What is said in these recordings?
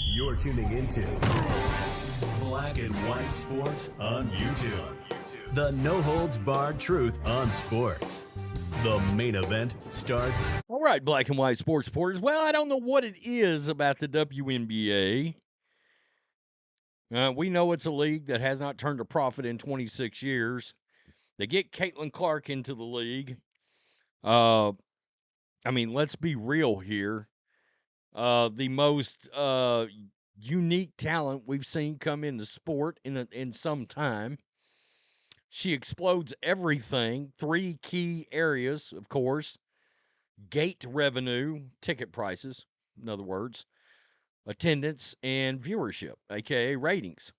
You're tuning into Black and White Sports on YouTube. The no-holds-barred truth on sports. The main event starts. All right, Black and White Sports supporters. Well, I don't know what it is about the WNBA. We know it's a league that has not turned a profit in 26 years. They get Caitlin Clark into the league. Let's be real here. The most unique talent we've seen come into sport in some time. She explodes everything. 3 key areas, of course. Gate revenue, ticket prices, in other words, attendance, and viewership, aka ratings.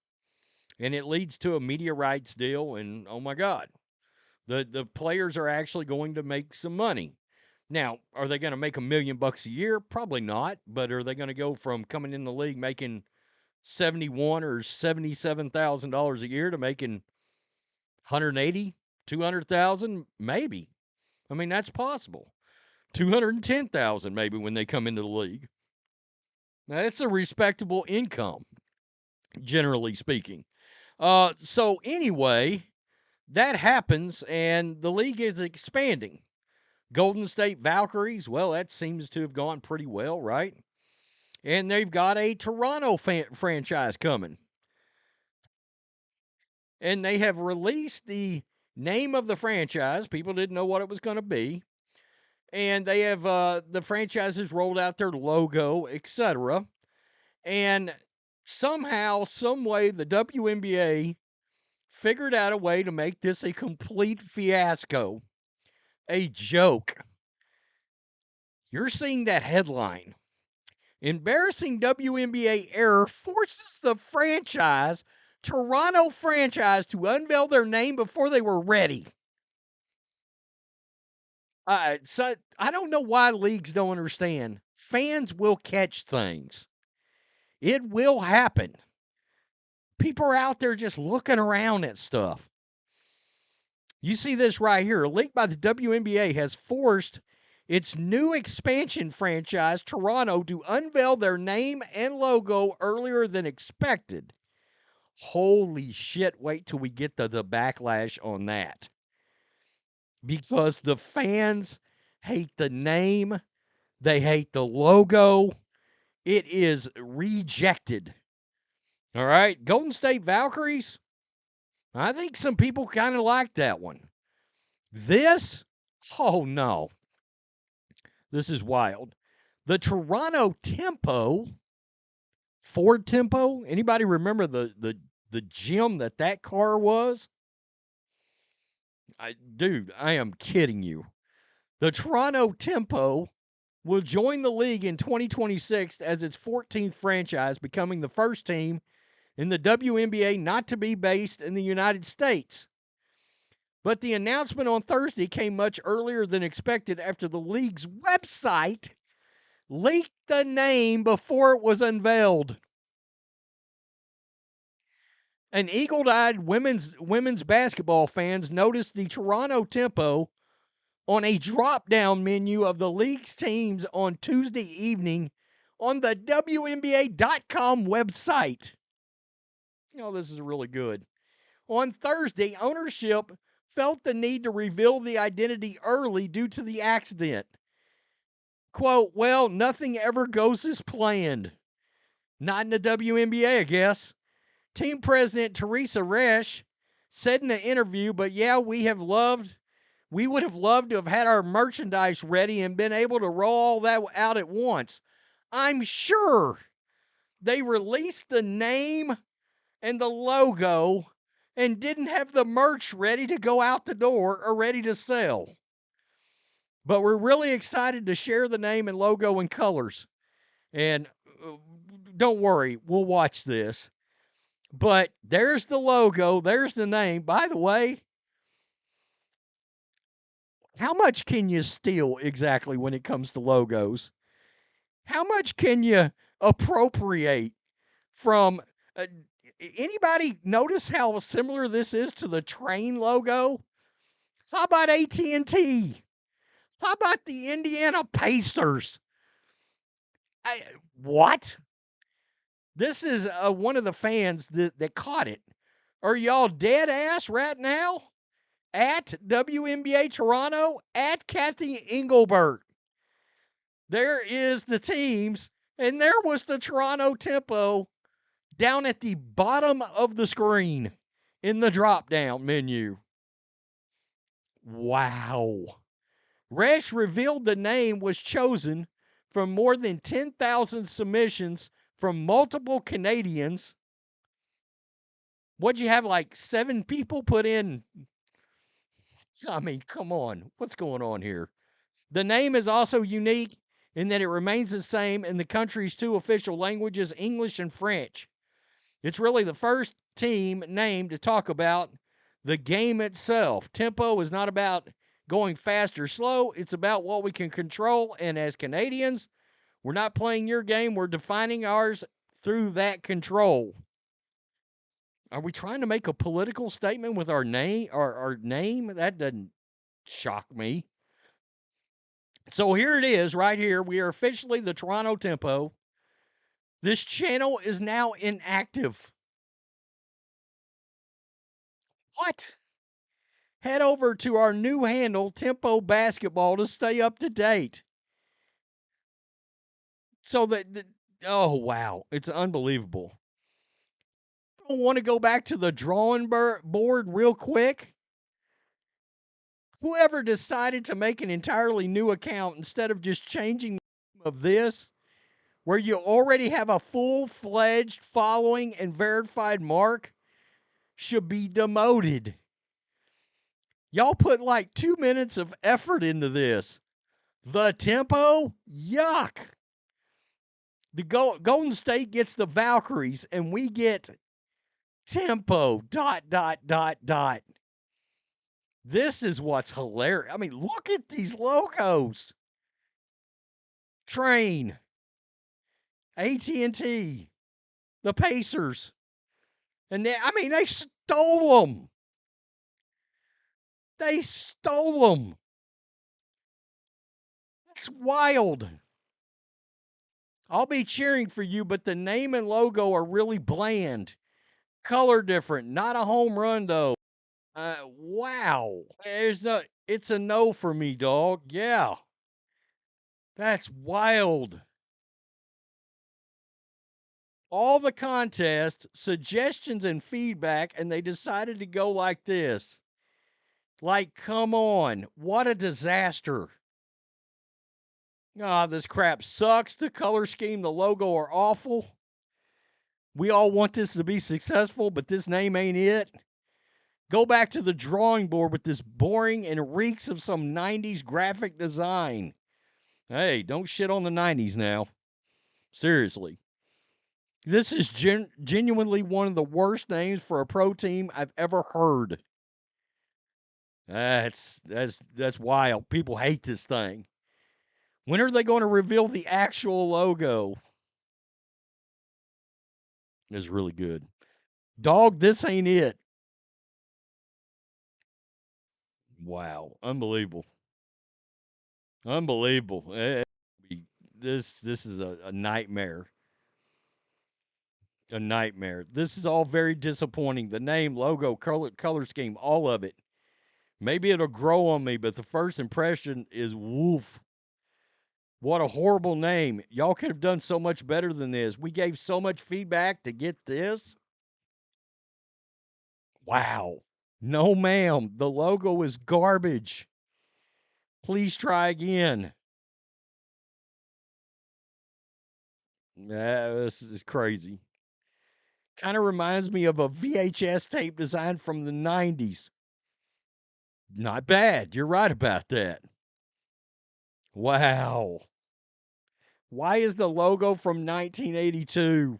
And it leads to a media rights deal, and oh my God, the players are actually going to make some money. Now, are they going to make $1 million a year? Probably not. But are they going to go from coming in the league making $71,000 or $77,000 a year to making 180, 200,000? Maybe. I mean, that's possible. 210,000 maybe when they come into the league. Now, that's a respectable income, generally speaking. So anyway, that happens, and the league is expanding. Golden State Valkyries, well, that seems to have gone pretty well, right? And they've got a Toronto franchise coming. And they have released the name of the franchise. People didn't know what it was going to be. And they have the franchises rolled out their logo, etc. And somehow, some way, the WNBA figured out a way to make this a complete fiasco, a joke. You're seeing that headline. Embarrassing WNBA error forces the Toronto franchise, to unveil their name before they were ready. So I don't know why leagues don't understand. Fans will catch things. It will happen. People are out there just looking around at stuff. You see this right here. A leak by the WNBA has forced its new expansion franchise, Toronto, to unveil their name and logo earlier than expected. Holy shit, wait till we get to the backlash on that. Because the fans hate the name, they hate the logo. It is rejected. All right, Golden State Valkyries, I think some people kind of like that one. This, oh no. This is wild. The Toronto Tempo, Ford Tempo, anybody remember the gym that car was? Dude, I am kidding you. The Toronto Tempo will join the league in 2026 as its 14th franchise, becoming the first team in the WNBA not to be based in the United States. But the announcement on Thursday came much earlier than expected after the league's website leaked the name before it was unveiled. And eagle-eyed women's basketball fans noticed the Toronto Tempo on a drop-down menu of the league's teams on Tuesday evening on the WNBA.com website. This is really good. On Thursday, ownership felt the need to reveal the identity early due to the accident. Quote, well, nothing ever goes as planned. Not in the WNBA, I guess. Team president Teresa Resch said in an interview, but yeah, we would have loved to have had our merchandise ready and been able to roll all that out at once. I'm sure they released the name and the logo and didn't have the merch ready to go out the door or ready to sell. But we're really excited to share the name and logo and colors. And don't worry, we'll watch this. But there's the logo, there's the name. By the way, how much can you steal exactly when it comes to logos? How much can you appropriate from... anybody notice how similar this is to the train logo? How about at&t? How about the Indiana Pacers? I what? This is one of the fans that caught it. Are y'all dead ass right now? At WNBA Toronto, at Kathy Engelbert. There is the teams, and there was the Toronto Tempo down at the bottom of the screen in the drop down menu. Wow. Resch revealed the name was chosen from more than 10,000 submissions from multiple Canadians. What'd you have, like 7 people put in? I mean, come on. What's going on here? The name is also unique in that it remains the same in the country's 2 official languages, English and French. It's really the first team name to talk about the game itself. Tempo is not about going fast or slow. It's about what we can control. And as Canadians, we're not playing your game. We're defining ours through that control. Are we trying to make a political statement with our name? Our name? That doesn't shock me. So here it is, right here. We are officially the Toronto Tempo. This channel is now inactive. What? Head over to our new handle, Tempo Basketball, to stay up to date. So oh, wow. It's unbelievable. I want to go back to the drawing board real quick. Whoever decided to make an entirely new account instead of just changing the name of this, where you already have a full-fledged following and verified mark, should be demoted. Y'all put like 2 minutes of effort into this. The Tempo? Yuck. The Golden State gets the Valkyries, and we get Tempo, ... This is what's hilarious. I mean, look at these logos. Train, at&t, the Pacers. And they stole them. They stole them. That's wild. I'll be cheering for you, but the name and logo are really bland. Color different. Not a home run, though. Wow. It's a no for me, dog. Yeah. That's wild. All the contest, suggestions, and feedback, and they decided to go like this. Like, come on. What a disaster. Ah, this crap sucks. The color scheme, the logo are awful. We all want this to be successful, but this name ain't it. Go back to the drawing board with this boring and reeks of some 90s graphic design. Hey, don't shit on the 90s now. Seriously. This is genuinely one of the worst names for a pro team I've ever heard. That's wild. People hate this thing. When are they going to reveal the actual logo? It's really good. Dog, this ain't it. Wow. Unbelievable. Unbelievable. This is a nightmare. A nightmare. This is all very disappointing. The name, logo, color scheme, all of it. Maybe it'll grow on me, but the first impression is woof. What a horrible name. Y'all could have done so much better than this. We gave so much feedback to get this. Wow. No, ma'am. The logo is garbage. Please try again. This is crazy. Kind of reminds me of a VHS tape design from the 90s. Not bad. You're right about that. Wow. Why is the logo from 1982?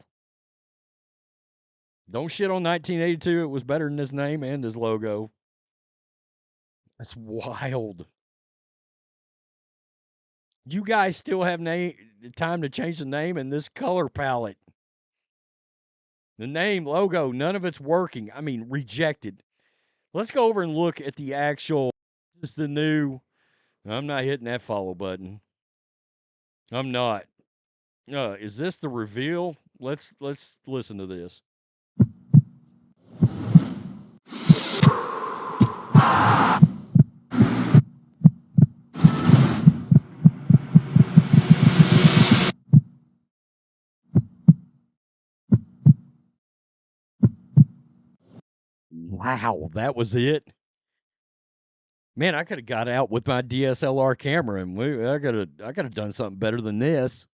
Don't shit on 1982. It was better than this name and this logo. That's wild. You guys still have time to change the name and this color palette. The name, logo, none of it's working. I mean, rejected. Let's go over and look at the actual. This is the new. I'm not hitting that follow button. I'm not. Is this the reveal? Let's listen to this. Wow, that was it. Man, I could have got out with my DSLR camera and I could have done something better than this.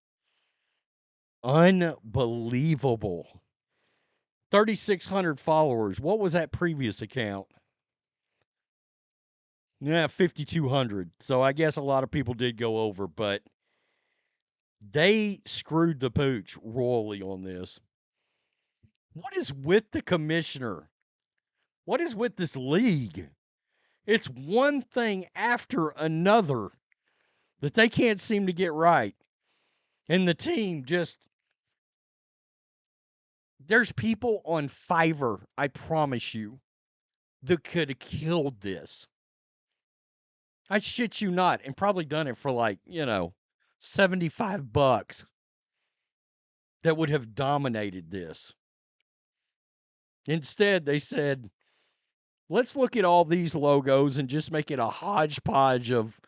Unbelievable. 3,600 followers. What was that previous account? Yeah, 5,200. So I guess a lot of people did go over, but they screwed the pooch royally on this. What is with the commissioner? What is with this league? It's one thing after another that they can't seem to get right. And the team just, there's people on Fiverr, I promise you, that could have killed this. I shit you not, and probably done it for like, $75 that would have dominated this. Instead, they said, let's look at all these logos and just make it a hodgepodge of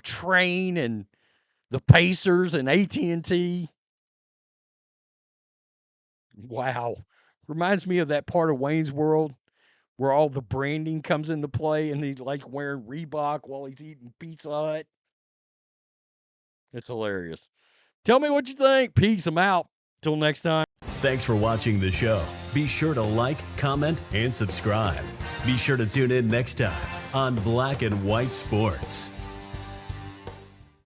Train and the Pacers and at&t. Wow. Reminds me of that part of Wayne's World where all the branding comes into play and he's like wearing Reebok while he's eating Pizza Hut. It's hilarious. Tell me what you think. Peace. I'm out. Till next time. Thanks for watching the show. Be sure to like, comment, and subscribe. Be sure to tune in next time on Black and White Sports.